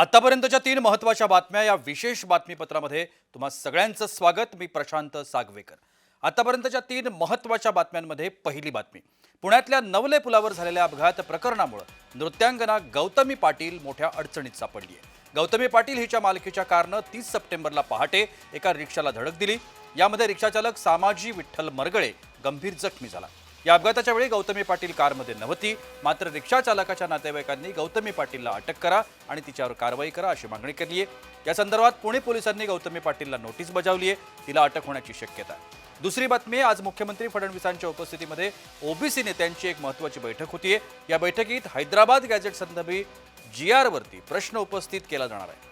आतापर्यंतच्या 3 महत्त्वाच्या बातम्या या विशेष बातमीपत्रामध्ये तुम्हा सगळ्यांचं स्वागत। मी प्रशांत सागवेकर। आतापर्यंतच्या 3 महत्त्वाच्या बातम्यांमध्ये पहिली बातमी, पुण्यातल्या नवले पुलावर झालेल्या अपघात प्रकरणामुळे नृत्यांगना गौतमी पाटील मोठ्या अडचणीत सापडली आहे। गौतमी पाटील हिच्या मालकीच्या कारनं 30 सप्टेंबरला पहाटे एका रिक्षाला धडक दिली। यामध्ये रिक्षाचालक सामाजी विठ्ठल मरगळे गंभीर जखमी झाला। या अपघाताच्या वेळी गौतमी पाटील कारमध्ये नव्हती, मात्र रिक्षा चालकाच्या नातेवाईकांनी गौतमी पाटीलला अटक करा आणि तिच्यावर कारवाई करा अशी मागणी केली आहे। या संदर्भात पुणे पोलिसांनी गौतमी पाटीलला नोटीस बजावली आहे। तिला अटक होण्याची शक्यता आहे। दुसरी बातमी, आज मुख्यमंत्री फडणवीसांच्या उपस्थितीमध्ये ओबीसी नेत्यांची एक महत्त्वाची बैठक होतीये। या बैठकीत हैदराबाद गॅझेट संदर्भी GR वरती प्रश्न उपस्थित केला जाणार आहे।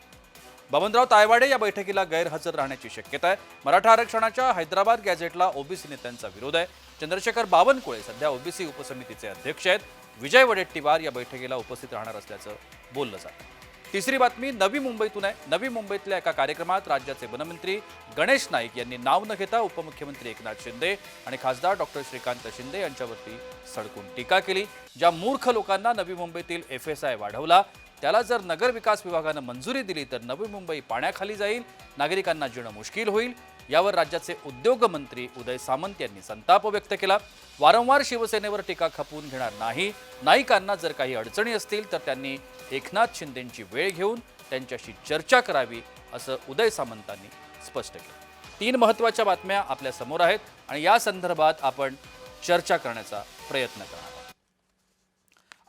बबनराव तायवाडे या बैठकीला गैरहजर राहण्याची शक्यता आहे। मराठा आरक्षणाच्या हैदराबाद गॅझेटला ओबीसी नेत्यांचा विरोध आहे। चंद्रशेखर बावनकुळे सध्या ओबीसी उपसमितीचे अध्यक्ष आहेत। विजय वडेट्टीवार या बैठकीला उपस्थित राहणार असल्याचं बोललं जातं। तिसरी बातमी नवी मुंबईतून आहे। नवी मुंबईतल्या एका कार्यक्रमात राज्याचे वनमंत्री गणेश नाईक यांनी नाव न घेता उपमुख्यमंत्री एकनाथ शिंदे आणि खासदार डॉक्टर श्रीकांत शिंदे यांच्यावरती सडकून टीका केली। ज्या मूर्ख लोकांना नवी मुंबईतील FSI वाढवला त्याला जर नगर विकास विभागाने मंजुरी दिली तर नवी मुंबई पाण्याखाली जाईल, नागरिकांना जीणं मुश्किल होईल। यावर राज्याचे उद्योग मंत्री उदय सामंत यांनी संताप व्यक्त केला। वारंवार शिवसेनेवर टीका खपवून घेणार नाही। नाईकांना जर काही अडचणी असतील तर त्यांनी एकनाथ शिंदेंची वेळ घेऊन त्यांच्याशी चर्चा करावी असं उदय सामंतांनी स्पष्ट केलं। 3 महत्त्वाच्या बातम्या आपल्या समोर आहेत आणि या संदर्भात आपण चर्चा करण्याचा प्रयत्न करणार आहोत।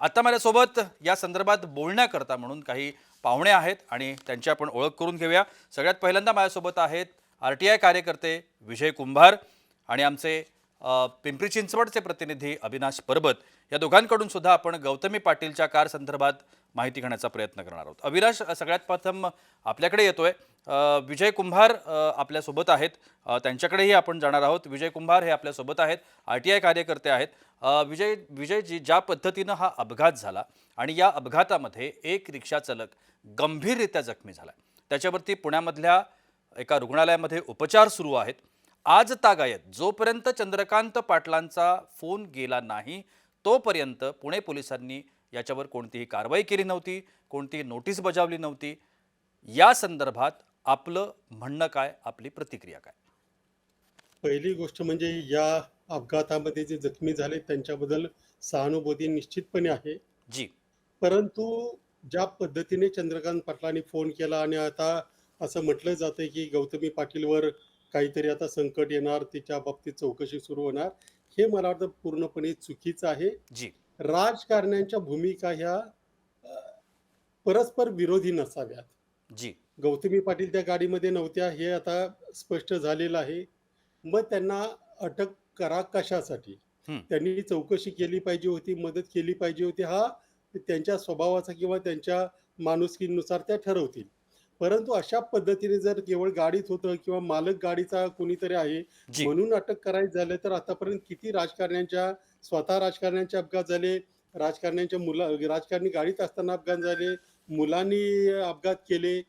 आता माझ्यासोबत या संदर्भात बोलण्याकरता म्हणून काही पाहुणे आहेत आणि त्यांची आपण ओळख करून घेऊया। सगळ्यात पहिल्यांदा माझ्यासोबत आहेत RTI कार्यकर्ते विजय कुंभार आणि आमचे पिंपरी चिंचवडचे प्रतिनिधी अविनाश परबत। या दोघांकडून सुद्धा आपण गौतमी पाटीलच्या कार संदर्भात माहिती घेण्याचा प्रयत्न करणार आहोत। अविनाश, सगळ्यात प्रथम आपल्याकडे येतोय। विजय कुंभार आपल्यासोबत आहेत, त्यांच्याकडेही आपण जाणार आहोत। विजय कुंभार हे आपल्यासोबत आहेत, RTI कार्यकर्ते आहेत। विजयजी, ज्या पद्धतीनं हा अपघात झाला आणि या अपघातामध्ये एक रिक्षाचालक गंभीररित्या जखमी झाला, त्याच्यावरती पुण्यामधल्या एका रुग्णालयामध्ये उपचार सुरू आहेत। आज तागायत जोपर्यंत चंद्रकांत पाटलांचा फोन गेला नाही तोपर्यंत पुणे पोलिसांनी याच्यावर कोणतीही कारवाई केली नव्हती, कोणतीही नोटीस बजावली नव्हती। या संदर्भात आपलं म्हणणं काय, आपली प्रतिक्रिया काय? पहिली गोष्ट म्हणजे या अपघातामध्ये जे जखमी झाले त्यांच्याबद्दल सहानुभूती निश्चितपणे आहे। जी। परंतु ज्या पद्धतीने चंद्रकांत पाटलांनी फोन केला आणि आता असं म्हटलं जातंय की गौतमी पाटीलवर काहीतरी आता संकट येणार, तिच्या बाबतीत चौकशी सुरू होणार, हे मला वाटतं पूर्णपणे चुकीचं आहे। जी। राजकारण्यांच्या भूमिका ह्या परस्पर विरोधी नसाव्यात। जी। गौतमी पाटील त्या गाडीमध्ये नव्हत्या हे आता स्पष्ट झालेलं आहे। मग त्यांना अटक करा कशासाठी? हं। त्यांनी चौकशी केली पाहिजे होती, मदत केली पाहिजे होती, हा त्यांच्या स्वभावाचा किंवा त्यांच्या माणुसकीनुसार त्या ठरवतील। परंतु अशा पद्धतीने जर केवळ गाडीत होतं किंवा मालक गाडीचा कोणीतरी आहे जी। म्हणून अटक करायचं झालं तर आतापर्यंत किती राजकारण्यांच्या स्वतः राजकारण्यांचे अपघात झाले, राजकारणी गाडीत असताना अपघात झाले, मुलांनी अपघात केले,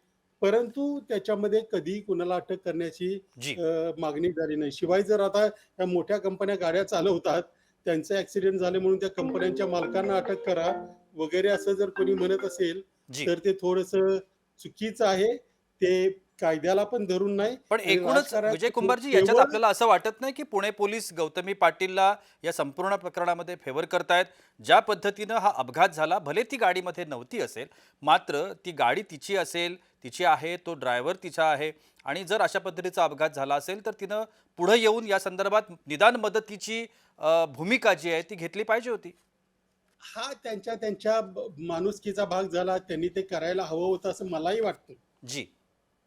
परंतु त्याच्यामध्ये कधी कुणाला अटक करण्याची जी। मागणी झाली नाही। शिवाय जर आता या मोठ्या कंपन्या गाड्या चालवतात, त्यांचे ॲक्सिडेंट झाले म्हणून त्या कंपन्यांच्या मालकांना अटक करा वगैरे असं जर कोणी म्हणत असेल, जी। तर ते थोडंसं चुकीचं आहे। ते कायद्याला पण धरून नाही पण आणि एकूणच राजकारणात विजय कुंभारजी, याच्यात केवळ आपल्याला असं वाटत नाही की पुणे पोलीस गौतमी पाटीलला या संपूर्ण प्रकरणामध्ये फेवर करतायत? ज्या पद्धतीनं हा अपघात झाला, भले ती गाडीमध्ये नव्हती असेल, मात्र ती गाडी तिची असेल, तिची आहे, तो ड्रायव्हर तिचा आहे आणि जर अशा पद्धतीचा अपघात झाला असेल तर तिनं पुढे येऊन या संदर्भात निदान मदतीची भूमिका जी आहे ती घेतली पाहिजे होती। हा त्यांच्या त्यांच्या माणुसकीचा भाग झाला। त्यांनी ते करायला हवं होतं असं मलाही वाटतं। जी।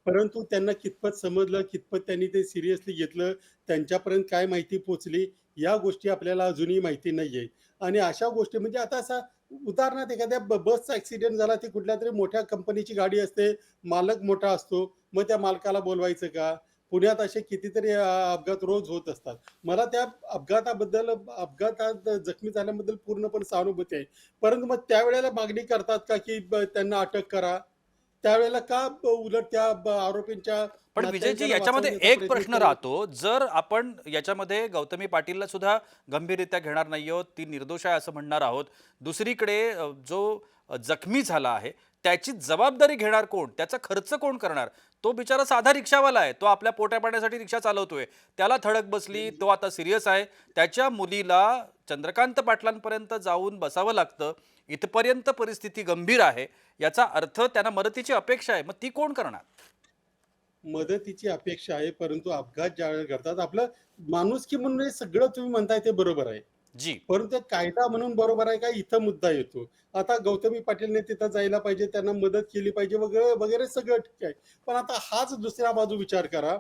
परंतु त्यांना कितपत समजलं, कितपत त्यांनी ते सिरियसली घेतलं, त्यांच्यापर्यंत काय माहिती पोहोचली, या गोष्टी आपल्याला अजूनही माहिती नाहीये। आणि अशा गोष्टी म्हणजे आता असा उदाहरणार्थ एखाद्या बसचा ॲक्सिडेंट झाला, ती कुठल्यातरी मोठ्या कंपनीची गाडी असते, मालक मोठा असतो, मग त्या मालकाला बोलवायचं का? पुण्यात असे कितीतरी अपघात रोज होत असतात। मला त्या अपघातात जखमी झाल्याबद्दल पूर्णपणे सहानुभूती आहे। परंतु मग त्यावेळेला मागणी करतात का की त्यांना अटक करा? त्यावेळेला का उलट त्या आरोपींच्या पण विजयजी, नातेवाईकांना याच्यामध्ये वाचवण्याचा एक प्रयत्न प्रश्न केला? राहतो, जर आपण याच्यामध्ये गौतमी पाटीलला सुद्धा गंभीररित्या घेणार नाही आहोत, ती निर्दोष आहे असं म्हणणार आहोत, दुसरीकडे जो जखमी झाला आहे त्याची जबाबदारी घेणार कोण? त्याचा खर्च कोण करणार? तो बिचारा साधा रिक्षावाला आहे. तो आपल्या पोटापाण्यासाठी रिक्षा चालवतोय. त्याला धडक बसली, तो आता सिरियस आहे. त्याच्या मुलीला चंद्रकांत पाटलांपर्यंत जाऊन बसावं लागतं. इथपर्यंत परिस्थिती गंभीर आहे. याचा अर्थ त्यांना मदतीची अपेक्षा आहे. मग ती कोण करणार? मदतीची अपेक्षा आहे, परंतु अपघात ज्यावेळेला घडतात, आपलं माणुसकी म्हणून हे सगळं तुम्ही म्हणताय ते बरोबर आहे. जी, परंतु कायदा म्हणून बरोबर आहे का, इथं मुद्दा येतो. आता गौतमी पाटीलने तिथं जायला पाहिजे, त्यांना मदत केली पाहिजे वगैरे वगैरे सगळं ठीक आहे. पण आता हाच दुसऱ्या बाजू विचार करा.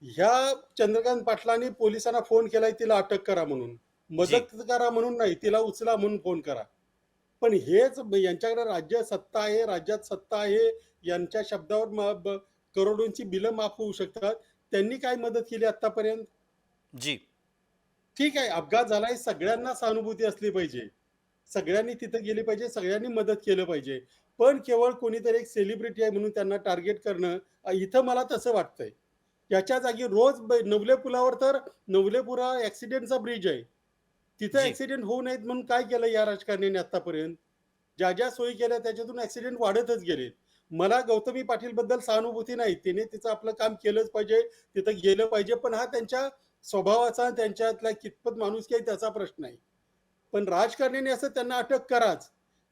ह्या चंद्रकांत पाटलांनी पोलिसांना फोन केलाय तिला अटक करा म्हणून. जी, मदत करा म्हणून नाही, तिला उचला म्हणून फोन करा. पण हेच यांच्याकडे राज्य सत्ता आहे, राज्यात सत्ता आहे. यांच्या शब्दावर करोडोंची बिलं माफ होऊ शकतात. त्यांनी काय मदत केली आतापर्यंत? जी, ठीक आहे, अपघात झालाय, सगळ्यांना सहानुभूती असली पाहिजे. सगळ्यांनी तिथं गेली पाहिजे, सगळ्यांनी मदत केलं पाहिजे. पण केवळ कोणीतरी एक सेलिब्रिटी आहे म्हणून त्यांना टार्गेट करणं, इथं मला तसं वाटतंय. याच्या जागी रोज नवले पुलावर तर नवलेपुरा ॲक्सिडेंटचा ब्रिज आहे. तिथं जी. ॲक्सिडेंट होऊ नयेत म्हणून काय केलं या राजकारण्यांनी आत्तापर्यंत? ज्या ज्या सोयी केल्या त्याच्यातून ॲक्सिडेंट वाढतच गेलेत. मला गौतमी पाटीलबद्दल सहानुभूती नाही. तिने तिचं आपलं काम केलंच पाहिजे, तिथं गेलं पाहिजे. पण हा त्यांच्या स्वभावाचा, त्यांच्यातला कितपत माणुसकी आहे त्याचा प्रश्न आहे. पण राजकारण्यांनी असं त्यांना अटक कराच.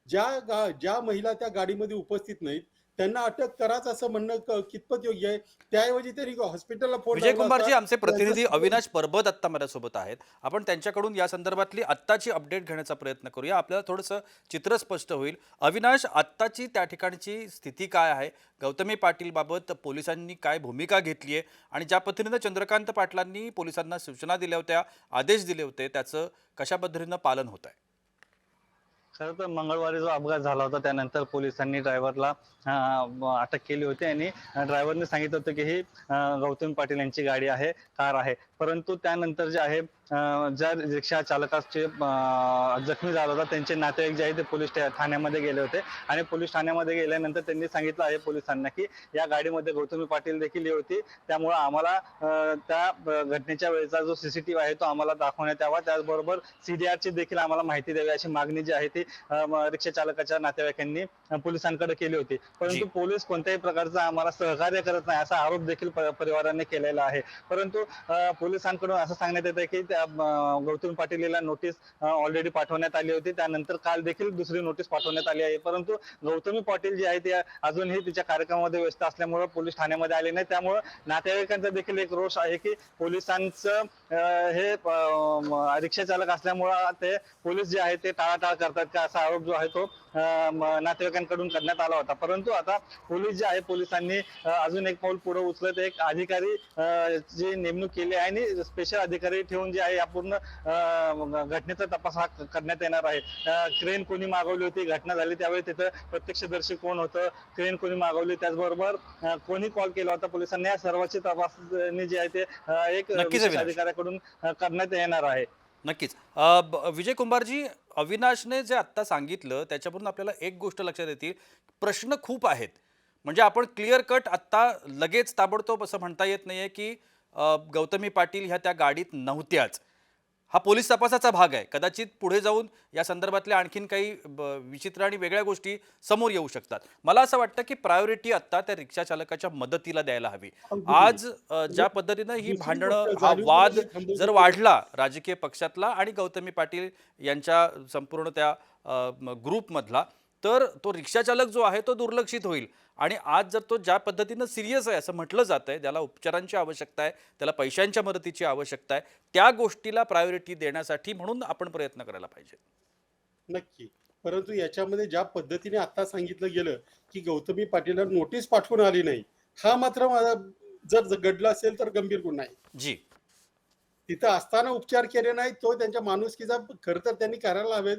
ज्या महिला त्या गाडीमध्ये उपस्थित नाहीत, त्यांना अटक कराच असं म्हणणं कितपत योग्य आहे? त्याऐवजी त्यांनी हॉस्पिटलला फोन विजय लावला असता. कुंभारजी, आमचे प्रतिनिधी त्यांचं अविनाश परबत आत्ता माझ्यासोबत आहेत. आपण त्यांच्याकडून या संदर्भातली आत्ताची अपडेट घेण्याचा प्रयत्न करूया. आपल्याला थोडंसं चित्र स्पष्ट होईल. अविनाश, आत्ताची त्या ठिकाणची स्थिती काय आहे? गौतमी पाटील बाबत पोलिसांनी काय भूमिका घेतली आहे आणि ज्या पद्धतीनं चंद्रकांत पाटलांनी पोलिसांना सूचना दिल्या होत्या, आदेश दिले होते, त्याचं कशा पद्धतीनं पालन होत आहे? खरं तर मंगळवारी जो अपघात झाला होता त्यानंतर पोलिसांनी ड्रायव्हरला अटक केली होती आणि ड्रायव्हरने सांगितलं होतं की ही गौतमी पाटील यांची गाडी आहे, कार आहे. परंतु त्यानंतर जे आहे ज्या रिक्षा चालकाचे जखमी झाला होता त्यांचे नातेवाईक जे आहे ते पोलीस ठाण्यामध्ये गेले होते आणि पोलीस ठाण्यामध्ये गेल्यानंतर त्यांनी सांगितलं आहे पोलिसांना की या गाडीमध्ये गौतमी पाटील देखील होती. त्यामुळे आम्हाला त्या घटनेच्या वेळेचा जो सीसीटीव्ही आहे तो आम्हाला दाखवण्यात यावा. त्याचबरोबर सीडीआरची देखील आम्हाला माहिती द्यावी अशी मागणी जी आहे ती रिक्षा चालकाच्या नातेवाईकांनी पोलिसांकडे केली होती. जी, परंतु पोलीस कोणत्याही प्रकारचं आम्हाला सहकार्य करत नाही असा आरोप देखील परिवाराने केलेला आहे. परंतु पोलिसांकडून असं सांगण्यात येतं की त्या गौतमी पाटील याला नोटीस ऑलरेडी पाठवण्यात आली होती. त्यानंतर काल देखील दुसरी नोटीस पाठवण्यात आली आहे. परंतु गौतमी पाटील जी आहे ती अजूनही तिच्या कार्यक्रमामध्ये व्यस्त असल्यामुळे पोलीस ठाण्यामध्ये आले नाही. त्यामुळे नातेवाईकांचा देखील एक रोष आहे की पोलिसांचं हे रिक्षा चालक असल्यामुळे ते पोलीस जे आहे ते टाळाटाळ करतात का असा आरोप जो आहे तो नातेवाईकांकडून करण्यात आला होता. परंतु आता पोलीस जे आहे पोलिसांनी अजून एक पाऊल पुढे उचलत एक अधिकारी जी नेमणूक केली आहे आणि स्पेशल अधिकारी ठेवून जे आहे या पूर्ण घटनेचा तपास हा करण्यात येणार आहे. क्रेन कोणी मागवली होती, घटना झाली त्यावेळी तिथं प्रत्यक्षदर्शी कोण होतं, क्रेन कोणी मागवली, त्याचबरोबर कोणी कॉल केला होता पोलिसांनी, या सर्वांची तपासणी जी आहे ते एक नक्कीच विशेष अविनाश. अधिकाऱ्याकडून करण्यात येणार आहे. नक्कीच. विजय कुंभारजी, अविनाशने जे आत्ता सांगितलं त्याच्यावरून आपल्याला एक गोष्ट लक्षात येते, प्रश्न खूप आहेत. म्हणजे आपण क्लिअर कट आत्ता लगेच ताबडतोब असं म्हणता येत नाहीये की गौतमी पाटील ह्या त्या गाडीत नव्हत्याच. हा पोलीस तपासाचा भाग आहे. कदाचित पुढे जाऊन या संदर्भातल्या आणखीन काही विचित्र आणि वेगळ्या गोष्टी समोर येऊ शकतात. मला असं वाटतं की प्रायोरिटी आत्ता त्या रिक्षा चालकाच्या मदतीला द्यायला हवी. अगदी आज ज्या पद्धतीनं ही दुसरी भांडणं, गोष्ट हा वाद जाणीवपूर्वक थांबवली जर वाढला राजकीय पक्षातला आणि गौतमी पाटील यांच्या संपूर्ण त्या ग्रुपमधला, तर तो रिक्षाचालक जो आहे तो दुर्लक्षित होईल. आणि आज जर तो ज्या पद्धतीनं सिरियस आहे असं म्हटलं जात आहे, त्याला उपचारांची आवश्यकता आहे, त्याला पैशांच्या मदतीची आवश्यकता आहे, त्या गोष्टीला प्रायोरिटी देण्यासाठी म्हणून आपण प्रयत्न करायला पाहिजे. नक्की. परंतु याच्यामध्ये ज्या पद्धतीने आता सांगितलं गेलं, की गौतमी पाटीलला नोटीस पाठवून आली नाही. हा मात्र माझा जर घडला असेल तर गंभीर गुन्हा आहे. जी, तिथं असताना उपचार केले नाहीत, तो त्यांच्या माणुसकीचा खरं तर त्यांनी करायला हवेत,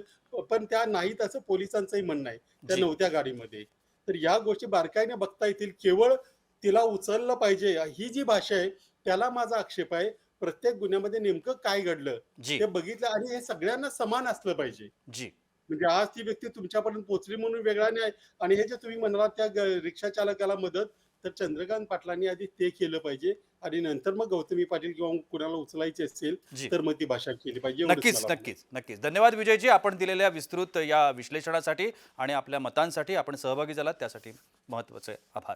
पण त्या नाहीत असं पोलिसांचंही म्हणणं आहे. त्या जी, नव्हत्या गाडीमध्ये. तर या गोष्टी बारकाईने बघता येतील. केवळ तिला उचललं पाहिजे ही जी भाषा आहे, त्याला माझा आक्षेप आहे. प्रत्येक गुन्ह्यामध्ये नेमकं काय घडलं जी, ते बघितलं आणि हे सगळ्यांना समान असलं पाहिजे. जी, म्हणजे आज ती व्यक्ती तुमच्यापर्यंत पोहोचली म्हणून वेगळा नाही आणि हे जे तुम्ही म्हणालात त्या रिक्षा चालकाला मदत, तर चंद्रकांत पाटलांनी आधी ते केलं पाहिजे आणि नंतर मग गौतमी पाटील किंवा कुणाला उचलायचे असेल जी, तर मग ती भाषा केली पाहिजे. एवढंच नक्कीच मला म्हणायचं. नक्कीच नक्कीच. धन्यवाद विजयजी, आपण दिलेल्या विस्तृत या विश्लेषणासाठी आणि आपल्या मतांसाठी. आपण सहभागी झालात त्यासाठी महत्त्वाचे आभार.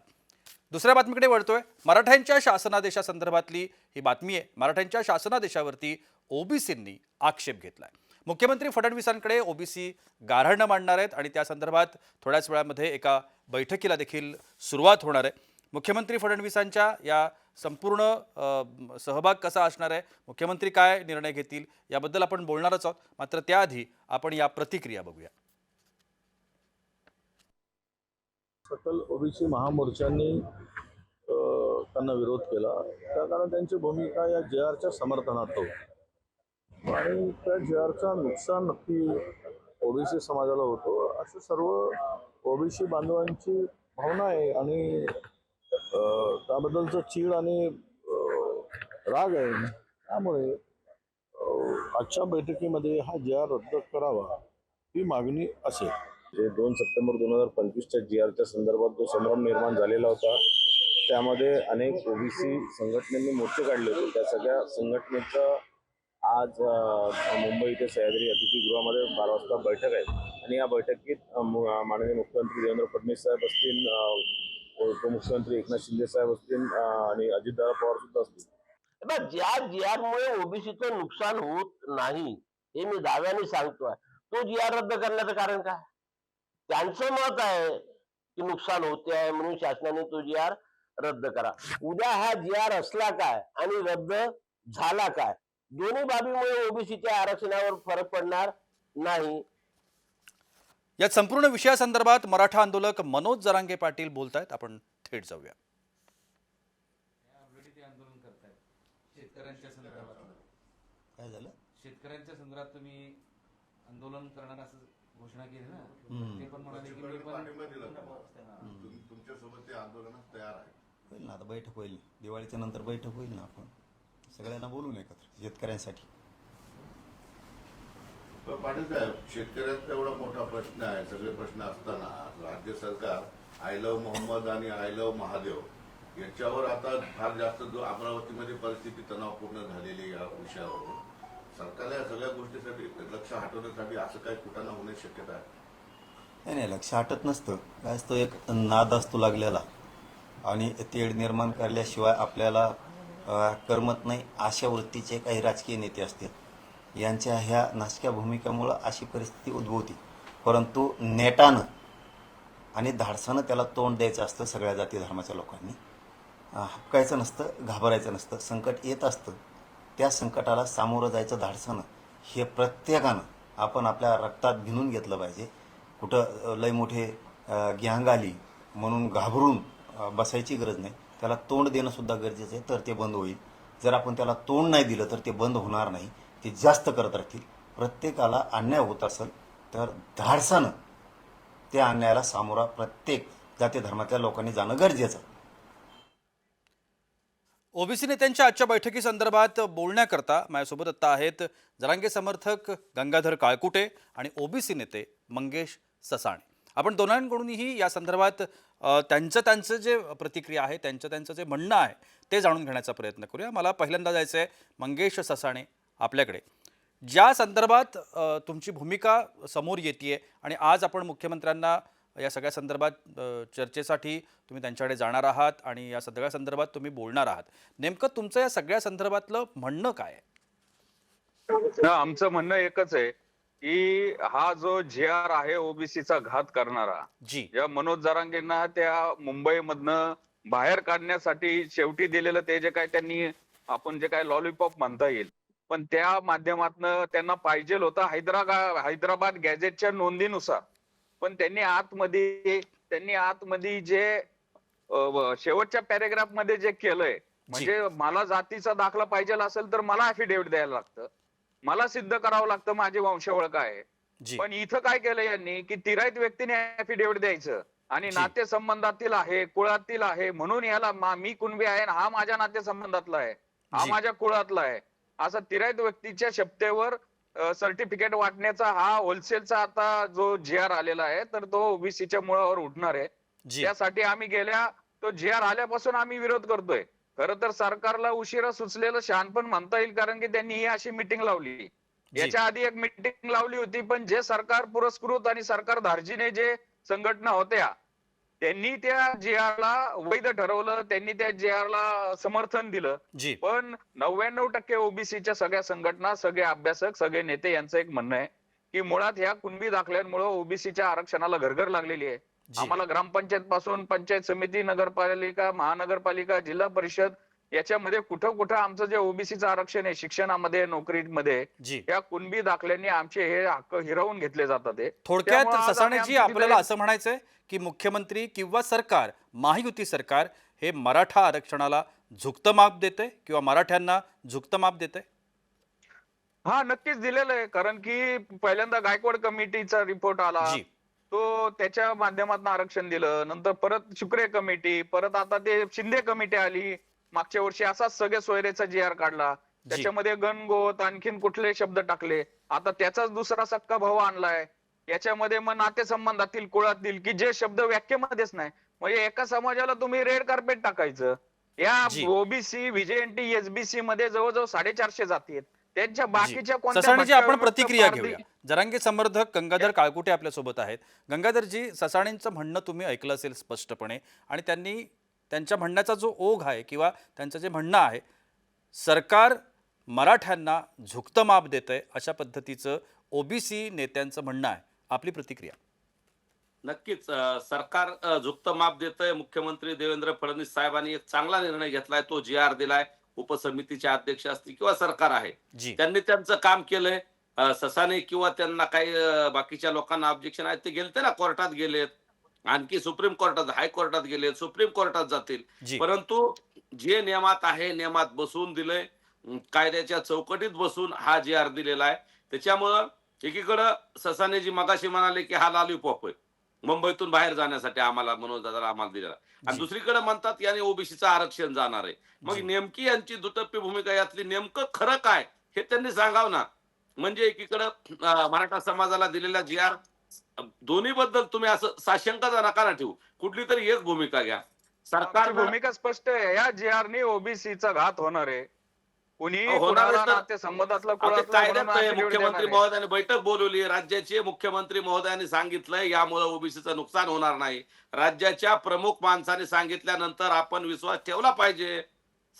दुसऱ्या बातमीकडे वळतोय. मराठ्यांच्या शासनादेशासंदर्भातली ही बातमी आहे. मराठ्यांच्या शासनादेशावरती ओबीसींनी आक्षेप घेतलाय. मुख्यमंत्री फडणवीसांकडे ओबीसी गाऱ्हाणं मांडणार आहेत आणि त्या संदर्भात थोड्याच वेळामध्ये एका बैठकीला देखील सुरुवात होणार आहे. मुख्यमंत्री फडणवीसांच्या या संपूर्ण सहभाग कसा असणार आहे, मुख्यमंत्री काय निर्णय घेतील याबद्दल आपण बोलणारच आहोत. मात्र त्याआधी आपण या प्रतिक्रिया बघूया. सकल ओबीसी महामोर्चांनी त्यांना विरोध केला त्या कारण त्यांची भूमिका या जे आरच्या समर्थनार्थ होती आणि त्या जे आरचा नुकसान नक्की ओबीसी समाजाला होतो असं सर्व ओबीसी बांधवांची भावना आहे आणि त्याबद्दलचं चीड आणि राग आहे. त्यामुळे आजच्या बैठकीमध्ये हा जे आर रद्द करावा ही मागणी असेल. जे 2 सप्टेंबर 2025च्या जी आरच्या संदर्भात जो संभ्रम निर्माण झालेला होता त्यामध्ये अनेक ओबीसी संघटनेने मोर्चे काढले होते. त्या सगळ्या संघटनेचं आज मुंबई इथे सह्याद्री अतिथीगृहामध्ये 12 वाजता बैठक आहे आणि या बैठकीत माननीय मुख्यमंत्री देवेंद्र फडणवीस साहेब असतील, उपमुख्यमंत्री एकनाथ शिंदे साहेब असतील आणि अजितदादा पवार सुद्धा असतील. ज्या जीआरमुळे ओबीसीचं नुकसान होत नाही हे मी दाव्याने सांगतोय. तो जीआर रद्द करण्याचं कारण काय? त्यांचं मत आहे की नुकसान होते आहे म्हणून शासनाने तो जीआर रद्द करा. उद्या हा जीआर असला काय आणि रद्द झाला काय, दोन्ही बाबीमुळे ओबीसीच्या आरक्षणावर फरक पडणार नाही. या संपूर्ण विषयासंदर्भात मराठा आंदोलक मनोज जरांगे पाटील बोलतायत. आपण थेट जाऊया. शेतकऱ्यांच्या संदर्भात काय झालं? शेतकऱ्यांच्या संदर्भात तुम्ही आंदोलन करणार असं घोषणा केली ना, ते पण म्हणाले की मी पण तुमच्यासोबत ते आंदोलनात तयार आहे. होईल ना, आता बैठक होईल, दिवाळीच्या नंतर बैठक होईल ना, आपण सगळ्यांना बोलून एकत्र शेतकऱ्यांसाठी. पाटील साहेब, शेतकऱ्यांचा एवढा मोठा प्रश्न आहे, सगळे प्रश्न असताना राज्य सरकार आय लव्ह मोहम्मद आणि आय लव्ह महादेव याच्यावर आता फार जास्त जो अमरावतीमध्ये परिस्थिती तणावपूर्ण झालेली या विषयावर सरकारला या सगळ्या गोष्टीसाठी लक्ष हटवण्यासाठी असं काही कुठं होण्याची शक्यता आहे? नाही नाही, लक्ष हटत नसतं. काय असतो, एक नाद असतो लागलेला आणि तेढ निर्माण करल्याशिवाय आपल्याला करमत नाही. अशा वृत्तीचे काही राजकीय नेते असतील, यांच्या ह्या नाशक्या भूमिकेमुळं अशी परिस्थिती उद्भवते. परंतु नेटानं आणि धाडसानं त्याला तोंड द्यायचं असतं. सगळ्या जाती धर्माच्या लोकांनी हपकायचं नसतं, घाबरायचं नसतं. संकट येत असतं, त्या संकटाला सामोरं जायचं धाडसानं. हे प्रत्येकानं आपण आपल्या रक्तात भिनून घेतलं पाहिजे. कुठं लय मोठे गँग आली म्हणून घाबरून बसायची गरज नाही. त्याला तोंड देणं सुद्धा गरजेचं आहे, तर ते बंद होईल. जर आपण त्याला तोंड नाही दिलं तर ते बंद होणार नाही, ते जास्त करत राहतील. प्रत्येकाला अन्याय होत असेल तर धाडसानं त्या अन्यायाला सामोरा प्रत्येक जाती धर्मातल्या लोकांनी जाणं गरजेचं. ओबीसी नेत्यांच्या आजच्या बैठकीसंदर्भात बोलण्याकरता माझ्यासोबत आता आहेत जरांगे समर्थक गंगाधर काळकुटे आणि ओबीसी नेते मंगेश ससाणे. आपण दोघांकडूनही या संदर्भात त्यांचं जे प्रतिक्रिया आहे, त्यांचं जे म्हणणं आहे ते जाणून घेण्याचा प्रयत्न करूया. मला पहिल्यांदा जायचं आहे मंगेश ससाणे आपल्याकडे. ज्या संदर्भात तुमची भूमिका समोर येते आणि आज आपण मुख्यमंत्र्यांना या सगळ्या संदर्भात चर्चेसाठी तुम्ही त्यांच्याकडे जाणार आहात आणि या सगळ्या संदर्भात तुम्ही बोलणार आहात, नेमकं तुमचं या सगळ्या संदर्भातलं म्हणणं काय आहे? आमचं म्हणणं एकच आहे की हा जो जी आर आहे ओबीसीचा घात करणारा, जी या मनोज जरांगेंना त्या मुंबईमधनं बाहेर काढण्यासाठी शेवटी दिलेलं ते जे काय त्यांनी आपण जे काय लॉलीपॉप म्हणता येईल, पण त्या माध्यमातनं त्यांना पाहिजे होतं हैदराबाद गॅजेटच्या नोंदीनुसार. पण त्यांनी आतमध्ये जे शेवटच्या पॅरेग्राफ मध्ये जे केलंय, म्हणजे मला जातीचा दाखला पाहिजे असेल तर मला अफिडेव्हिट द्यायला लागतं, मला सिद्ध करावं लागतं माझी वंशावळ काय आहे. पण इथं काय केलं यांनी की तिराईत व्यक्तीने अफिडेव्हिट द्यायचं आणि नातेसंबंधातील आहे, कुळातील आहे म्हणून याला मी कुणबी आहे हा माझ्या नातेसंबंधातला आहे, हा माझ्या कुळातला आहे, असा तिराईत व्यक्तीच्या शब्देवर सर्टिफिकेट वाटण्याचा हा होलसेलचा आता जो जी आर आलेला आहे, तर तो ओबीसीच्या मुळावर उठणार आहे. त्यासाठी आम्ही गेल्या तो जे आर आल्यापासून आम्ही विरोध करतोय. खरं तर सरकारला उशिरा सुचलेलं शहाणपण म्हणता येईल, कारण की त्यांनी ही अशी मिटिंग लावली. जी. याच्या आधी एक मिटिंग लावली होती, पण जे सरकार पुरस्कृत आणि सरकार धार्जिने जे संघटना होत्या, त्यांनी त्या जे ला वैध ठरवलं, त्यांनी त्या जे ला समर्थन दिलं. जी. पण 99% ओबीसीच्या सगळ्या संघटना, सगळे अभ्यासक, सगळे नेते यांचं एक म्हणणं आहे की मुळात ह्या कुणबी दाखल्यांमुळे ओबीसीच्या आरक्षणाला घरघर लागलेली आहे. जी. आम्हाला ग्रामपंचायत पासून पंचायत समिती, नगरपालिका, महानगरपालिका, जिल्हा परिषद याच्यामध्ये कुठं कुठं आमचं जे ओबीसीचं आरक्षण आहे शिक्षणामध्ये, नोकरीमध्ये, जी. या कुणबी दाखल्यांनी आमचे हे हक्क हिरावून घेतले जातात. थोडक्यात त्यामुळे आज ससाणेजी आम्ही आपल्याला आमची असं म्हणायचंय की मुख्यमंत्री किंवा सरकार, महायुती सरकार हे मराठा आरक्षणाला झुकतं माप देते किंवा मराठ्यांना झुकतं माप देते? हा, नक्कीच दिलेलं आहे. कारण की पहिल्यांदा गायकवाड कमिटीचा रिपोर्ट आला, जी. तो त्याच्या माध्यमातून आरक्षण दिलं. नंतर परत शुक्रे कमिटी, परत आता ते शिंदे कमिटी आली मागच्या वर्षी, असाच सगळे सोयरेचा जी आर काढला. जी. त्याच्यामध्ये गणगोत आणखीन कुठले शब्द टाकले. आता त्याचाच दुसरा सक्का भाऊ आणलाय. याच्यामध्ये मग नातेसंबंधातील, कुळातील, की जे शब्द व्याख्येमध्येच नाही. म्हणजे एका समाजाला तुम्ही रेड कार्पेट टाकायचं. या जी. ओबीसी, व्हीजेएनटी, एसबीसी मध्ये जवळजवळ 450 जाती आहेत. त्यांच्या जी. बाकीच्या कोणत्या ससाणेजी आपण भटक्या प्रतिक्रिया पारधी- घेऊया. जरांगे समर्थक गंगाधर काळकुटे आपल्या सोबत आहेत. गंगाधरजी, ससाणेंचं म्हणणं तुम्ही ऐकलं असेल स्पष्टपणे, आणि त्यांनी त्यांच्या म्हणण्याचा जो ओघ आहे किंवा त्यांचं जे म्हणणं आहे, सरकार मराठ्यांना झुकतं माप देतंय, अशा पद्धतीचं ओबीसी नेत्यांचं म्हणणं आहे. आपली प्रतिक्रिया? नक्कीच सरकार झुकतं माप देतंय. मुख्यमंत्री देवेंद्र फडणवीस साहेबांनी एक चांगला निर्णय घेतलाय, तो जी आर दिलाय. उपसमितीचे अध्यक्ष असतील किंवा सरकार आहे, जी. त्यांनी त्यांचं काम केलंय. ससाने किंवा त्यांना काही बाकीच्या लोकांना ऑब्जेक्शन आहेत, ते गेलते ना, कोर्टात गेलेत, आणखी सुप्रीम कोर्टात, हायकोर्टात गेलेत, सुप्रीम कोर्टात जातील. जी. परंतु जे नियमात आहे, नियमात बसून दिलंय, कायद्याच्या चौकटीत बसून हा जी आर दिलेला आहे. त्याच्यामुळं एकीकडं ससानेजी मगाशी म्हणाले की हा लॉलीपॉप आहे, मुंबईतून बाहेर जाण्यासाठी आम्हाला, मनोज दादाला आम्हाला दिलेला, आणि जी. दुसरीकडे म्हणतात याने ओबीसीचं आरक्षण जाणार आहे. मग जी. नेमकी यांची दुटप्पी भूमिका, यातली नेमकं खरं काय हे त्यांनी सांगावं ना. म्हणजे एकीकडं मराठा समाजाला दिलेला जी आर, दोन्ही बद्दल तुम्ही असं साशंकता नका ठेवू, कुठली तरी एक भूमिका घ्या. सरकार आमची भूमिका स्पष्ट आहे. या जी आरनी ओबीसीचा घात होणार आहे. कुणी होणार आहे कुणाला तर- नाते संबंधातला आता कुळातला कायद्यात म्हणून आहे, affidavit मुख्यमंत्री देणार आहे. महोदयाने बैठक बोलवली, राज्याचे मुख्यमंत्री महोदयाने सांगितलंय यामुळे ओबीसीचं नुकसान होणार नाही. राज्याच्या प्रमुख माणसाने सांगितल्यानंतर आपण विश्वास ठेवला पाहिजे.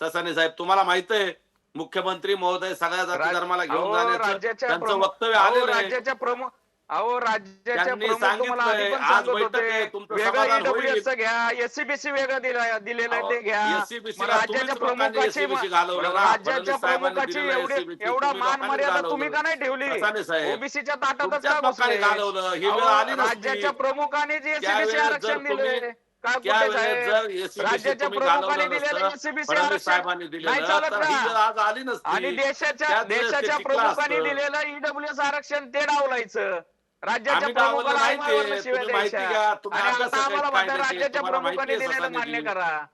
ससाने साहेब, तुम्हाला माहित आहे मुख्यमंत्री महोदय सगळ्या जाती धर्माला घेऊन अहो, जाण्याचं राज्याच्या त्यांचं प्रमुख- वक्तव्य अहो, आलेलं आहे. राज्याच्या प्रमुख राज्याच्या त्यांनी प्रमुख तुम्हाला आधी सांगितलंय, पण आज सांगत बैठक आहे, होते, तुमचं वेगळं समाधान होईल. ईडब्ल्यूएसचं घ्या, एससीबीसी वेगळं दिलेलं आहे, ते घ्या. SCBC मग ला राज्याच्या तुम्हीच लोकांनी प्रमुखाची SCBC घालवलं ना. राज्याच्या फडणवीस साहेबांनी प्रमुखाची दिलेलं SCBC एवढा तुम्ही मान लोकांनी मर्यादा घालवलं. तुम्ही का नाही ठेवली? ससाने साहेब, ओबीसीच्या ताटातच तुमच्याच का लोकांनी बसले? घालवलं. ही वेळ अहो, आली नसती. राज्याच्या प्रमुखाने जे एससीबीसी त्यावेळेस जर आरक्षण तुम्ही- दिले काय कुठे त्यावेळेस साहेब? जर SCBC राज्याच्या तुम्ही प्रमुखाने घालवलं दिलेलं नसतं, एससीबीसी फडणवीस आरक्षण साहेबांनी नाही दिलेलं, चालत तर ही वेळ का? आज आली नसती. आणि देशाच्या त्याच वेळेस ते टिकलं प्रमुखांनी असतं. दिलेलं ईडब्ल्यूएस आरक्षण ते डावलायचं. राज्याच्या आम्ही डावललं प्रमुखाला नाही आईमावरनं ते. शिव्या तुम्ही माहिती द्यायच्या. घ्या, तुम्ही आणि अभ्यास आता आम्हाला काय म्हणता त्याचे, राज्याच्या तुम्हाला प्रमुखांनी माहिती आहे दिलेलं ससानेजी. मान्य करा.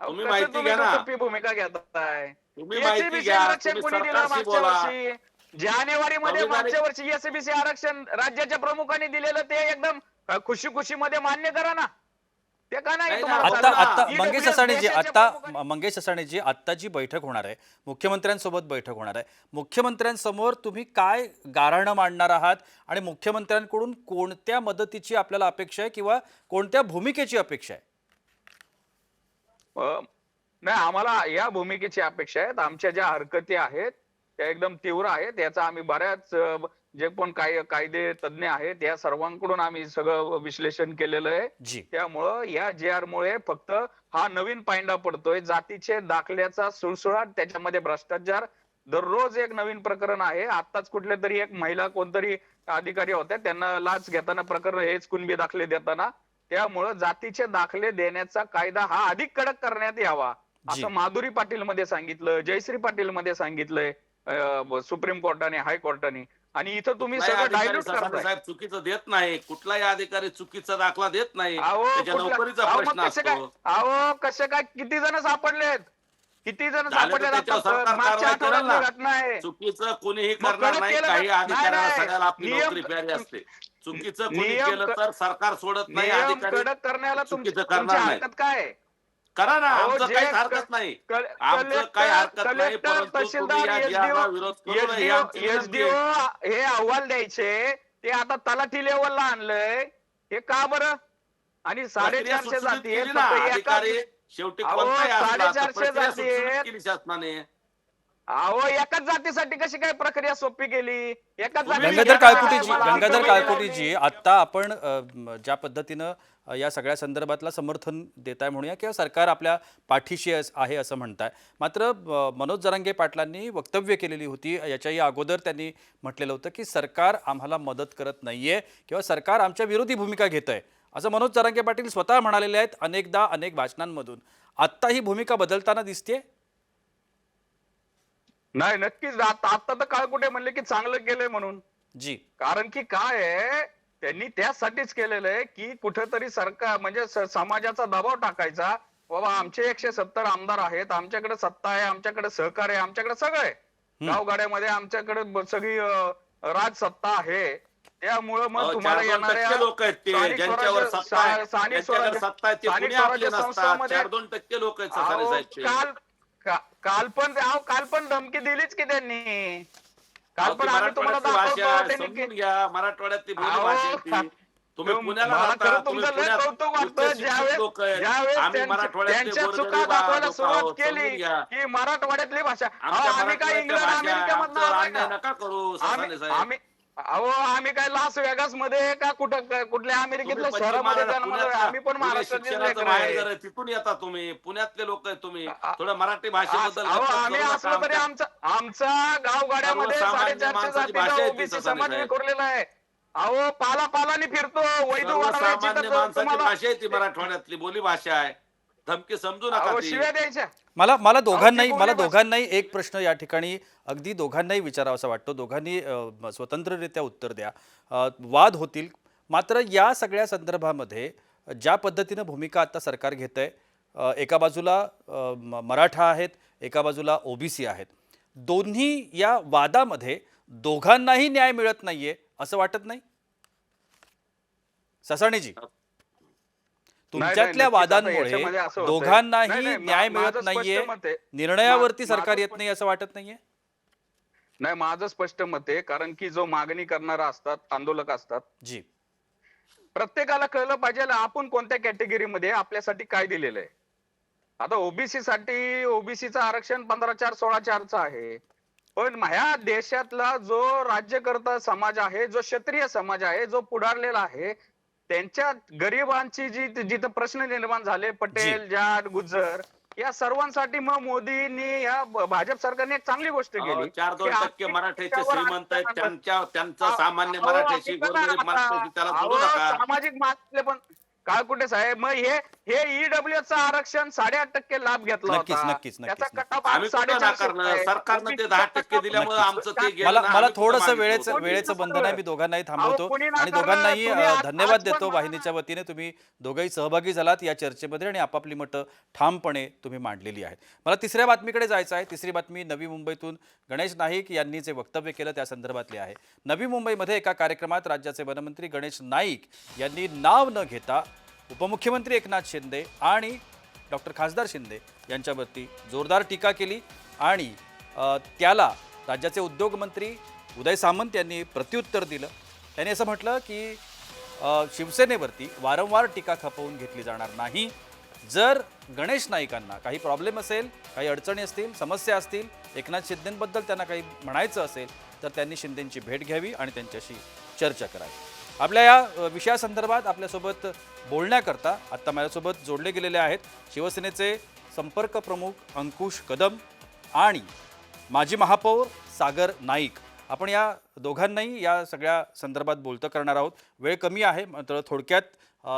तुम्ही कसं माहिती तुम्ही घ्या ना. दुटप्पी भूमिका घेताय? तुम्ही माहिती एससीबीसी घ्या, आरक्षण तुम्ही कोणी दिलं सरकारशी मागच्या बोला. वर्षी? जानेवारीमध्ये संविधानिक- मागच्या वर्षी एससीबीसी आरक्षण राज्याच्या प्रमुखांनी दिलेलं ते एकदम खुशी खुशीमध्ये मान्य करा ना. ते का नाही नाही ना, तुम्हाला आता चालणार? आता EWS मंगेश ससाणेजी, देशाच्या आता प्रमुखांनी- मंगेश ससाणेजी, आता जी बैठक होणार आहे, मुख्यमंत्र्यांसोबत बैठक होणार आहे, मुख्यमंत्र्यांसमोर तुम्ही काय गाऱ्हाणं मांडणार आहात आणि मुख्यमंत्र्यांकडून कोणत्या मदतीची आपल्याला अपेक्षा आहे किंवा कोणत्या भूमिकेची अपेक्षा आहे? नाही, आम्हाला या भूमिकेची अपेक्षा आहेत. आमच्या ज्या हरकती आहेत त्या एकदम तीव्र आहेत. याचा आम्ही बऱ्याच जे पण कायदे तज्ञ आहेत या सर्वांकडून आम्ही सगळं विश्लेषण केलेलं आहे. जी. त्यामुळं या जे आर मुळे फक्त हा नवीन पायंडा पडतोय. जातीचे दाखल्याचा सुळसुळाट, त्याच्यामध्ये भ्रष्टाचार, दररोज एक नवीन प्रकरण आहे. आताच कुठल्या तरी एक महिला कोणतरी अधिकारी होत्या, त्यांना लाच घेताना प्रकरण, हेच कुणबी दाखले देताना. त्यामुळं जातीचे दाखले देण्याचा कायदा हा अधिक कडक करण्यात यावा, जी. असं माधुरी पाटील मध्ये सांगितलं, जयश्री पाटील मध्ये सांगितलंय सुप्रीम कोर्टाने, हायकोर्टाने. आणि इथं तुम्ही कुठलाही सगळं अधिकारी डायल्यूट ससाने करताय. साहेब चुकीचं देत नाही. कुठलाही अधिकारी चुकीचा दाखला देत नाही. अहो, त्याच्या कुठला- नोकरीचा अहो, प्रश्न मग कसं काय? असतो. अहो, कसं काय? किती जण सापडलेत? किती जण झालं तर सापडलेत? त्याच्यावर आता सरकार मागच्या कारवाई करेल आठवड्यातली ना. घटना आहे. चुकीचं कोणीही मग करणार कडक नाही. केलं काही ना? अधिकाऱ्यांना नाही, सगळ्याला आपली नियम- नोकरी प्यारी असते. चुकीचं कोणी नियम केलं तर सरकार सोडत नाही. नियम अधिकारी कडक करण्याला चुकीचं तुमची करणार नाही. हरकत काय आहे? करा ना, अहो, आमचं जे काहीच हरकत नाही. आमचं काही हरकत नाही, कलेक्टर, परंतु तुम्ही तहसीलदार, या जिहाचा विरोध करू नये, ही आमची विनंती एसडीओ आहे. हे अहवाल द्यायचे, ते आता तलाठी लेवलला आणलंय. हे का बरं? आणि प्रक्रिया 450 सुटसुटीत जाती आहेत केली ना, फक्त एकाच. अधिकारी शेवटी अहो, कोणताही असला तर 450 प्रक्रिया जाती सुटसुटीत आहेत. केली शासनाने. अहो, एकाच जातीसाठी कशी काय प्रक्रिया सोपी केली? एकाच तुम्ही जातीसाठी गंगाधर घ्या ना, काळकुटीजी, मला गंगाधर आंदोलन काळकुटीजी, लावली. आता आपण ज्या पद्धतीनं या सगळ्या संदर्भातला समर्थन देताय म्हणूया किंवा सरकार आपल्या पाठीशी आहे असं म्हणताय, मात्र मनोज जरांगे पाटलांनी वक्तव्य केलेली होती. याच्याही अगोदर त्यांनी म्हटलेलं होतं की सरकार आम्हाला मदत करत नाहीये किंवा सरकार आमच्या विरोधी भूमिका घेत आहे, असं मनोज जरांगे पाटील स्वतः म्हणालेले आहेत अनेकदा अनेक भाषणांमधून. आत्ता ही भूमिका बदलताना दिसते. नाही, नक्कीच. आता तर काळकुटे म्हणले की चांगलं केलंय म्हणून. जी कारण की काय आहे, त्यांनी त्यासाठीच केलेलं आहे की कुठेतरी सरकार म्हणजे समाजाचा दबाव टाकायचा. बाबा आमचे 170 आमदार आहेत, आमच्याकडे सत्ता आहे, आमच्याकडे सहकार आहे, आमच्याकडे सगळं आहे. गावगाड्यामध्ये आमच्याकडे सगळी राजसत्ता आहे. त्यामुळं मग तुम्हाला 4-2% येणाऱ्या लोक आहेत ते, स्थानिक ज्यांच्यावर स्वराज्य- सत्ता आहे, स्थानिक ज्यांच्याकडे स्वराज्य- सत्ता आहे ते स्थानिक पुणे आपले स्वराज्य नसतात. संस्थांमध्ये 4-2% लोक आहेत ससाणे अहो, साहेबचे. काल पण धमकी दिलीच की त्यांनी. काल अहो, पण ती आम्ही तुम्हाला मराठवाड्यातली भाषा दाखवतो आहे, त्यांनी समजून घ्या. मराठवाड्यातली बोली अहो, भाषा आहे ती. तुम्ही पुण्याला मला राहता, खरं तुम्ही तुमचं लय पुण्यात कौतुक वाटतं. उच्च शिक्षित लोक आहेत. आम्ही मराठवाड्यातले त्यांच्या चुका गोरगरीब दाखवायला लोक सुरुवात आहोत, केली समजून घ्या. की मराठवाड्यातली भाषा. आमच्या आम्ही काय मराठवाड्यातल्या इंग्लंड भाषा अमेरिकेमधनं आमच्यावर आलोय अन्याय का? नका करू ससाणे साहेब. आम्ही काय लास वेगास मध्ये का कुठल्या तुम्ही अमेरिकेतल्या पश्चिम शहरामध्ये महाराष्ट्र जन्मलोय? पुण्यातल्या आम्ही पण पुणे महाराष्ट्रातले शिक्षणाचं लेकरं बाहेर आहे. जर तिथून येता तुम्ही, पुण्यातले लोक आहेत तुम्ही, आ- थोडं मराठी भाषेबद्दल अहो, गप्पा आम्ही करू नका. असलो तरी आमचा गावगाड्यामध्ये सर्वसामान्य 450 माणसाची भाषा जातीचा आहे ती ओबीसी ससाणे समाज साहेब. विखुरलेला आहे. अहो, पालापालाने फिरतो वैद्य वाढवायची सर्वसामान्य तर माणसाची तुम्हाला भाषा आहे ती, मराठवाड्यातली बोली भाषा आहे. धमकी समजू नका अहो, ती. शिव्या द्यायच्या. मला मला दोघांनाही बोली मला भाषा- दोघांनाही एक प्रश्न या ठिकाणी अगदी दोघांनाही विचारावासा वाटतो. दोघांनी स्वतंत्ररित्या उत्तर द्या. वाद होतील, मात्र या सगळ्या संदर्भामध्ये ज्या पद्धतीनं भूमिका आता सरकार घेत आहे, एका बाजूला मराठा आहेत, एका बाजूला ओबीसी आहेत, दोन्ही या वादामध्ये दोघांनाही न्याय मिळत नाहीये असं वाटत नाही ससाणेजी? तुमच्यातल्या नक्कीच. आता वादांमुळे याच्यामध्ये असं होतंय. दोघांनाही नाही, न्याय माझं मिळत स्पष्ट नाहीये, मत आहे. निर्णयावरती माझं सरकार येत स्पष्ट- नाही असं वाटत नाहीये? नाही, माझं स्पष्ट मत आहे. कारण की जो मागणी करणारा असतात, आंदोलक असतात, जी प्रत्येकाला कळलं पाहिजे आपण कोणत्या कॅटेगरीमध्ये आपल्यासाठी काय दिलेलं आहे. आता ओबीसी साठी ओबीसीचं आरक्षण 15/4 16/4 आहे. पण ह्या देशातला जो राज्यकर्ता समाज आहे, जो क्षत्रिय समाज आहे, जो पुढारलेला आहे, त्यांच्या गरिबांची जिथं प्रश्न निर्माण झाले, पटेल, जाट, गुज्जर, या सर्वांसाठी मग मोदींनी या भाजप सरकारने एक चांगली गोष्ट केली. 4-2% मराठ्याचे श्रीमंत आहेत, त्यांचा सामान्य अहो, मराठ्याशी, ऐका ना गोरगरीब आता. मराठ्याशी त्याला अहो, जोडू नका. सामाजिक माध्यम पण काय कुठे साहेब, मग हे ईडब्ल्यूचं आरक्षण 8.5% लाभ घेतला नक्कीच, होता. नक्कीच, नक्कीच, त्याचा नक्कीच. कट ऑफ आम्ही कुठं 450 नाकारलं? आहे. सरकारनं ते 10% दिल्यामुळे नक्कीच. आमचं ते गेलं मला ना, मला आम्ही कुठं थोडंसं मागितलं वेळेचं होतं? वेळेचं बंधन आहे, मी दोघांनाही थांबवतो कुणी आणि नाकारलं? दोघांनाही तुम्ही आज धन्यवाद पण देतो मला- वाहिनीच्या वतीने. तुम्ही दोघंही सहभागी झालात या चर्चेमध्ये आणि आपापली मतं ठामपणे तुम्ही मांडलेली आहेत. मला तिसऱ्या बातमीकडे जायचं आहे. तिसरी बातमी नवी मुंबईतून गणेश नाईक यांनी जे वक्तव्य केलं त्या संदर्भातली आहे. नवी मुंबईमध्ये एका कार्यक्रमात राज्याचे वनमंत्री गणेश नाईक यांनी नाव न घेता उपमुख्यमंत्री एकनाथ शिंदे आणि डॉक्टर खासदार शिंदे यांच्यावरती जोरदार टीका केली आणि त्याला राज्याचे उद्योगमंत्री उदय सामंत यांनी प्रत्युत्तर दिलं. त्यांनी असं म्हटलं की शिवसेनेवरती वारंवार टीका खपवून घेतली जाणार नाही. जर गणेश नाईकांना काही प्रॉब्लेम असेल, काही अडचणी असतील, समस्या असतील, एकनाथ शिंदेंबद्दल त्यांना काही म्हणायचं असेल तर त्यांनी शिंदेंची भेट घ्यावी आणि त्यांच्याशी चर्चा करावी. आपल्या या विषयासंदर्भात आपल्यासोबत बोलण्याकरता आत्ता माझ्यासोबत जोडले गेलेले आहेत शिवसेनेचे संपर्क प्रमुख अंकुश कदम आणि माजी महापौर सागर नाईक. आपण या दोघांनाही या सगळ्या संदर्भात बोलतं करणार आहोत. वेळ कमी आहे, मात्र थोडक्यात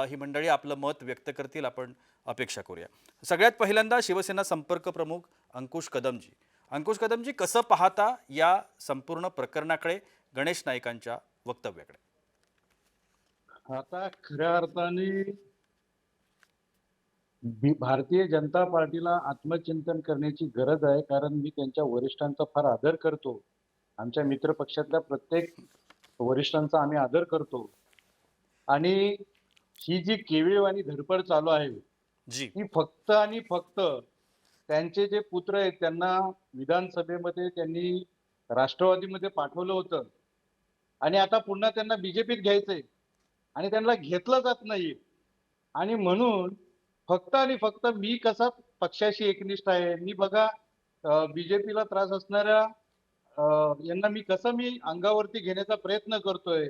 ही मंडळी आपलं मत व्यक्त करतील, आपण अपेक्षा करूया. सगळ्यात पहिल्यांदा शिवसेना संपर्क प्रमुख अंकुश कदमजी. अंकुश कदमजी, कसं पाहता या संपूर्ण प्रकरणाकडे, गणेश नाईकांच्या वक्तव्याकडे? आता खऱ्या अर्थाने भारतीय जनता पार्टीला आत्मचिंतन करण्याची गरज आहे. कारण मी त्यांच्या वरिष्ठांचा फार आदर करतो. आमच्या मित्र पक्षातल्या प्रत्येक वरिष्ठांचा आम्ही आदर करतो. आणि ही जी केविळवाणी धडपड चालू आहे जी की फक्त आणि फक्त त्यांचे जे पुत्र आहेत त्यांना विधानसभेमध्ये त्यांनी राष्ट्रवादीमध्ये पाठवलं होतं आणि आता पुन्हा त्यांना बीजेपीत घ्यायचंय आणि त्यांना घेतलं जात नाहीये आणि म्हणून फक्त आणि फक्त मी कसा पक्षाशी एकनिष्ठ आहे, मी बघा बीजेपीला त्रास असणाऱ्या यांना मी अंगावरती घेण्याचा प्रयत्न करतोय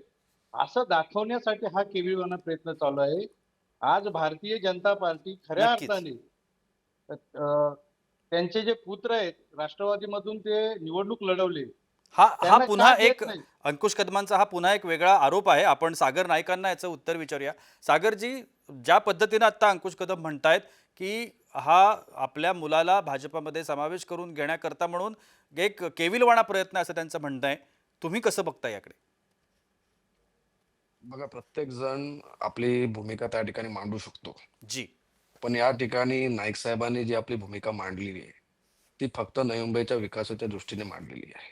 असं दाखवण्यासाठी हा केविलवाणा प्रयत्न चालू आहे. आज भारतीय जनता पार्टी खऱ्या नक्कीच. अर्थाने त्यांचे जे पुत्र आहेत राष्ट्रवादीमधून ते निवडणूक लढवले हा त्यांना पुन्हा का देत एक नाही? अंकुश कदमांचा हा पुन्हा एक वेगळा आरोप आहे. आपण सागर नाईकांना याचं उत्तर विचारूया. सागरजी, ज्या पद्धतीनं आता अंकुश कदम म्हणतायत की हा आपल्या मुलाला भाजपमध्ये समावेश करून घेण्याकरता म्हणून एक केविलवाणा प्रयत्न असं त्यांचं म्हणणं आहे. तुम्ही कसं बघता याकडे? बघा, प्रत्येक जण आपली भूमिका त्या ठिकाणी मांडू शकतो. जी पण या ठिकाणी नाईक साहेबांनी जी आपली भूमिका मांडलेली आहे ती फक्त नवी मुंबईच्या विकासाच्या दृष्टीने मांडलेली आहे.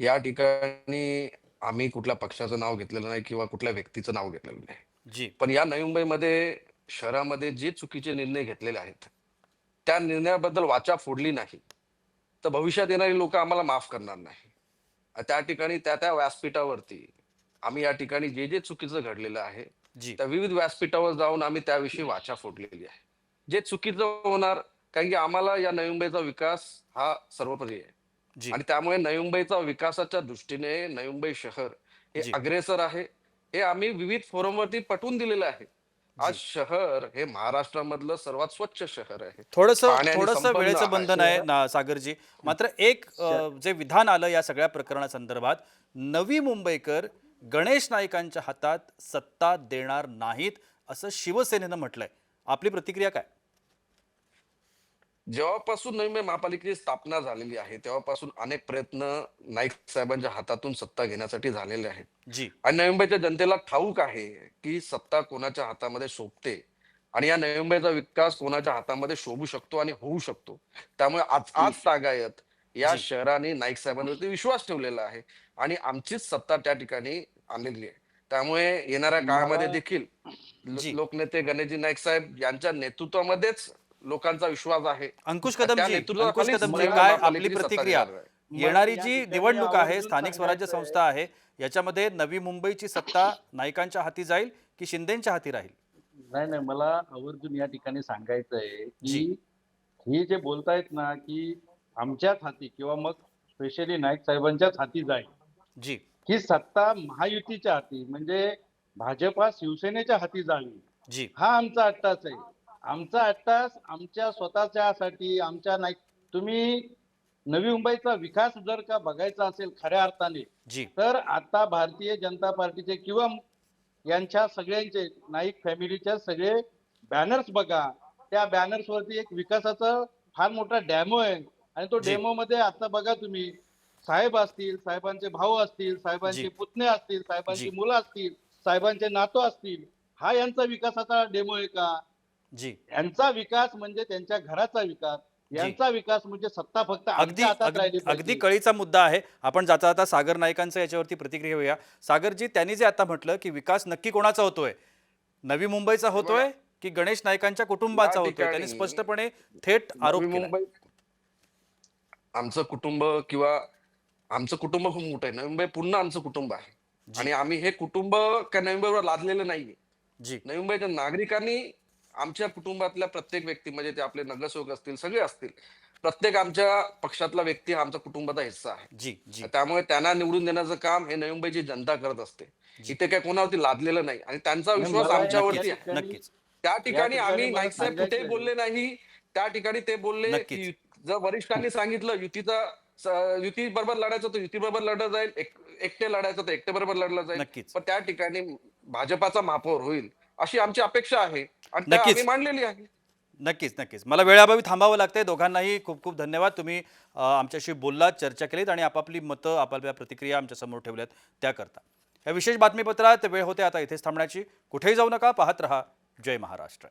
या ठिकाणी आम्ही कुठल्या पक्षाचं नाव घेतलेलं नाही किंवा कुठल्या व्यक्तीचं नाव घेतलेलं नाही. जी पण या नवी मुंबईमध्ये शहरामध्ये जे चुकीचे निर्णय घेतलेले आहेत त्या निर्णयाबद्दल वाचा फोडली नाही तर भविष्यात येणारी लोक आम्हाला माफ करणार नाही. त्या ठिकाणी त्या त्या व्यासपीठावरती आम्ही या ठिकाणी जे जे चुकीचं घडलेलं आहे जी त्या विविध व्यासपीठावर जाऊन आम्ही त्याविषयी वाचा फोडलेली आहे. जे चुकीचं होणार, कारण की आम्हाला या नवी मुंबईचा विकास हा सर्वोपरी आहे जी आणि त्यामुळे नवी मुंबईचा विकासाच्या दृष्टीने नवी मुंबई शहर हे जी अग्रेसर आहे. हे आम्ही विविध फोरमवरती पटवून दिलेलं आहे. आज जी शहर हे महाराष्ट्रामधलं सर्वात स्वच्छ शहर आहे, थोडंसं पाण्याने थोडंसं संपन्न वेळेचं बंधन आहे. आहे ना सागरजी. मात्र एक जे विधान आलं या सगळ्या प्रकरणासंदर्भात, नवी मुंबईकर गणेश नाईकांच्या हातात सत्ता देणार नाहीत असं शिवसेनेनं म्हटलंय. आपली प्रतिक्रिया काय? जेव्हापासून नवी मुंबई महापालिकेची स्थापना झालेली आहे तेव्हापासून अनेक प्रयत्न नाईक साहेबांच्या हातातून सत्ता घेण्यासाठी झालेले आहेत जी आणि नवी मुंबईच्या जनतेला ठाऊक आहे की सत्ता कोणाच्या हातामध्ये शोभते आणि या नवी मुंबईचा विकास कोणाच्या हातामध्ये शोभू शकतो आणि होऊ शकतो. त्यामुळे आज आज तागायत या जी शहराने नाईक साहेबांवरती विश्वास ठेवलेला आहे आणि आमचीच सत्ता त्या ठिकाणी आलेली आहे. त्यामुळे येणाऱ्या काळामध्ये मला देखील जी लोकनेते गणेशजी नाईक साहेब यांच्या नेतृत्वामध्येच लोकांचा विश्वास आहे. अंकुश त्या कदमजी नेतृत्वाखालीच काय नवी आपली महापालिकेची सत्ता प्रतिक्रिया? देणार आहे. मला येणारी या जी ठिकाणी निवडणूक आहे, आवर्जून स्थानिक स्वराज्य सांगायचं संस्था आहे, याच्यामध्ये नवी मुंबईची सत्ता नाईकांच्या हाती जाईल की शिंदेच्या हाती राहील? नाही नाही, मला आवर्जून या ठिकाणी सांगायचं आहे जी की हे जे बोलतायत ना की आमच्याच हाती किंवा मग स्पेशली नाईक साहेबांच्याच हाती जाईल, जी ही सत्ता महायुतीच्या हाती म्हणजे भाजपा शिवसेनेच्या हाती जावी, जी हा आमचा अट्टास आहे. आमचा अट्टास आमच्या स्वतःच्यासाठी आमच्या नाईक तुम्ही नवी मुंबईचा विकास जर का बघायचा असेल खऱ्या अर्थाने जी तर आता भारतीय जनता पार्टीचे किंवा यांच्या सगळ्यांचे नाईक फॅमिलीच्या सगळे बॅनर्स बघा, त्या बॅनर्स वरती एक विकासाचा फार मोठा डेमो आहे आणि तो जी डेमो मध्ये आता बघा तुम्ही साहेब असतील, साहेबांचे भाऊ असतील, साहेबांचे जी पुतणे असतील, साहेबांची जी मुलं असतील, साहेबांचे नातू असतील, हा यांचा विकासाचा डेमो आहे का? जी यांचा विकास म्हणजे त्यांच्या घराचा विकास, जी यांचा विकास म्हणजे सत्ता फक्त अगदी आमच्या हातात राहिली अगदी अगदी पाहिजे. कळीचा मुद्दा आहे. आपण जाता जाता सागर नाईकांचं याच्यावरती प्रतिक्रिया घेऊया. सागरजी, त्यांनी जे आता म्हटलं की विकास नक्की कोणाचा होतोय, नवी मुंबईचा हे बघा, होतोय की गणेश नाईकांच्या या कुटुंबाचा होतोय, त्यांनी ठिकाणी स्पष्टपणे थेट आरोप नवी केलाय. मुंबई आमचं कुटुंब किंवा आमचं कुटुंब खूप मोठं आहे. नवी मुंबई पूर्ण आमचं कुटुंब आहे जी आणि आम्ही हे कुटुंब काय नवी मुंबईवर लादलेलं नाहीये. जी नवी मुंबईच्या नागरिकांनी आमच्या कुटुंबातल्या प्रत्येक व्यक्ती म्हणजे ते आपले नगरसेवक असतील सगळे असतील, प्रत्येक आमच्या पक्षातला व्यक्ती हा आमचा कुटुंबाचा हिस्सा आहे. जी जी त्यामुळे त्यांना निवडून देण्याचं काम हे नवी मुंबईची जनता करत असते. जी इथे काय कोणावरती लादलेलं नाही आणि त्यांचा नाही, विश्वास मला या आमच्यावरती आहे. ठिकाणी नक्कीच त्या या ठिकाणी ठिकाणी आम्ही मला नाईक साहेब कुठेही सांगायचं बोलले नाही. त्या ठिकाणी ते बोलले नक्कीच की जर वरिष्ठांनी सांगितलं युती बरोबर लढायचं तर युती बरोबर लढलं जाईल, एकटे लढायचं तर एकटे बरोबर लढलं जाईल. नक्कीच पण त्या ठिकाणी भाजपाचा महापौर होईल अशी आमची अपेक्षा आहे आणि त्या नक्कीच आम्ही मांडलेली आहे. नक्कीच नक्कीच मला वेळाभावी थांबावं लागतंय. दोघांनाही खूप खूप धन्यवाद. तुम्ही आमच्याशी बोललात, चर्चा केलीत आणि आपापली मतं, आपापल्या प्रतिक्रिया आमच्यासमोर ठेवल्यात त्याकरता. या विशेष बातमीपत्रात वेळ होते आता इथेच थांबण्याची. कुठेही जाऊ नका, पाहत रहा जय महाराष्ट्र.